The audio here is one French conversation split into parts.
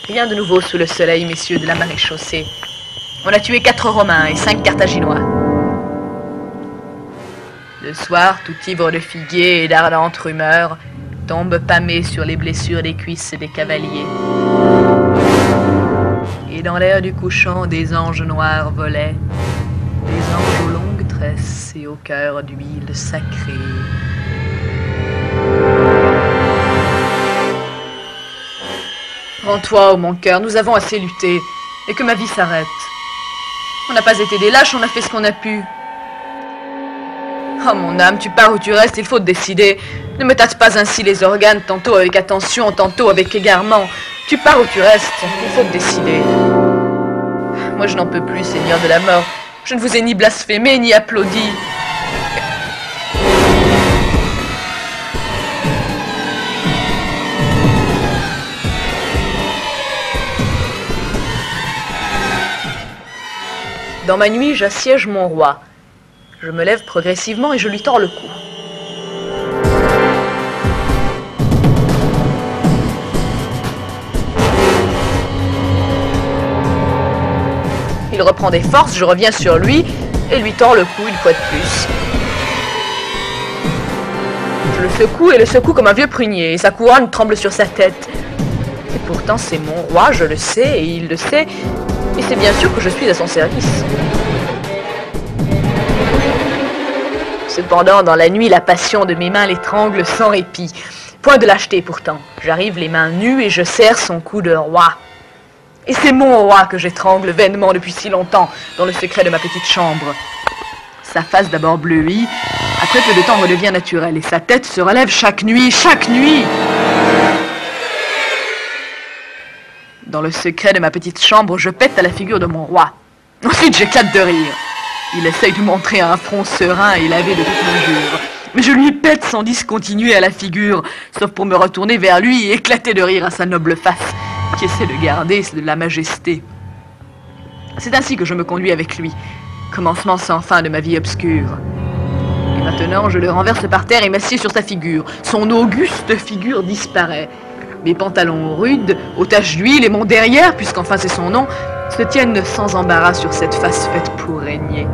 Rien de nouveau sous le soleil, messieurs de la maréchaussée. On a tué 4 Romains et 5 Carthaginois. Le soir, tout ivre de figuier et d'ardentes rumeurs, tombe pâmé sur les blessures des cuisses des cavaliers. Et dans l'air du couchant, des anges noirs volaient, des anges aux longues tresses et au cœur d'huile sacrée. Rends-toi, ô mon cœur, nous avons assez lutté, et que ma vie s'arrête. On n'a pas été des lâches, on a fait ce qu'on a pu. Oh mon âme, tu pars ou tu restes, il faut te décider. Ne me tâte pas ainsi les organes, tantôt avec attention, tantôt avec égarement. Tu pars ou tu restes, il faut te décider. Moi je n'en peux plus, Seigneur de la mort. Je ne vous ai ni blasphémé, ni applaudi. Dans ma nuit, j'assiège mon roi. Je me lève progressivement et je lui tords le cou. Il reprend des forces, je reviens sur lui et lui tords le cou une fois de plus. Je le secoue et le secoue comme un vieux prunier, et sa couronne tremble sur sa tête. Et pourtant c'est mon roi, je le sais, et il le sait, et c'est bien sûr que je suis à son service. Cependant, dans la nuit, la passion de mes mains l'étrangle sans répit. Point de lâcheté pourtant. J'arrive les mains nues et je serre son cou de roi. Et c'est mon roi que j'étrangle vainement depuis si longtemps, dans le secret de ma petite chambre. Sa face d'abord bleuie, après peu de temps redevient naturelle, et sa tête se relève chaque nuit, chaque nuit. Dans le secret de ma petite chambre, je pète à la figure de mon roi. Ensuite, j'éclate de rire. Il essaye de montrer un front serein et lavé de toute injure. Mais je lui pète sans discontinuer à la figure, sauf pour me retourner vers lui et éclater de rire à sa noble face, qui essaie de garder de la majesté. C'est ainsi que je me conduis avec lui, commencement sans fin de ma vie obscure. Et maintenant, je le renverse par terre et m'assieds sur sa figure. Son auguste figure disparaît. Mes pantalons rudes, aux taches d'huile et mon derrière, puisqu'enfin c'est son nom, se tiennent sans embarras sur cette face faite pour régner.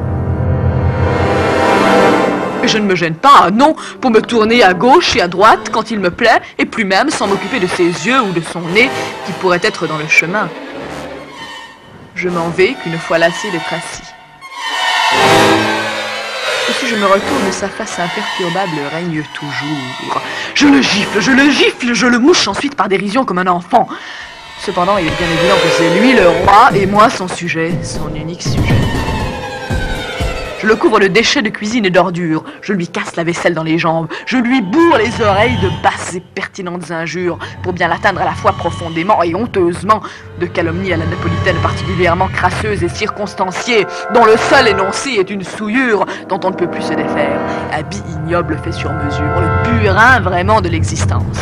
Je ne me gêne pas, non, pour me tourner à gauche et à droite quand il me plaît, et plus même sans m'occuper de ses yeux ou de son nez qui pourraient être dans le chemin. Je m'en vais qu'une fois lassé d'être assis. Et si je me retourne, sa face imperturbable règne toujours. Je le gifle, je le mouche ensuite par dérision comme un enfant. Cependant, il est bien évident que c'est lui le roi et moi son sujet, son unique sujet. Je le couvre de déchets de cuisine et d'ordures, je lui casse la vaisselle dans les jambes, je lui bourre les oreilles de basses et pertinentes injures, pour bien l'atteindre à la fois profondément et honteusement, de calomnies à la napolitaine particulièrement crasseuses et circonstanciées, dont le seul énoncé est une souillure dont on ne peut plus se défaire, habit ignoble fait sur mesure, le purin vraiment de l'existence.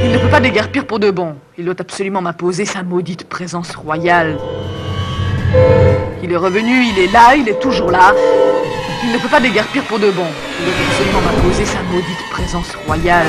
Il ne peut pas déguerpir pour de bon. Il doit absolument m'imposer sa maudite présence royale. Il est revenu, il est là, il est toujours là. Il ne peut pas déguerpir pour de bon. Il doit absolument m'imposer sa maudite présence royale.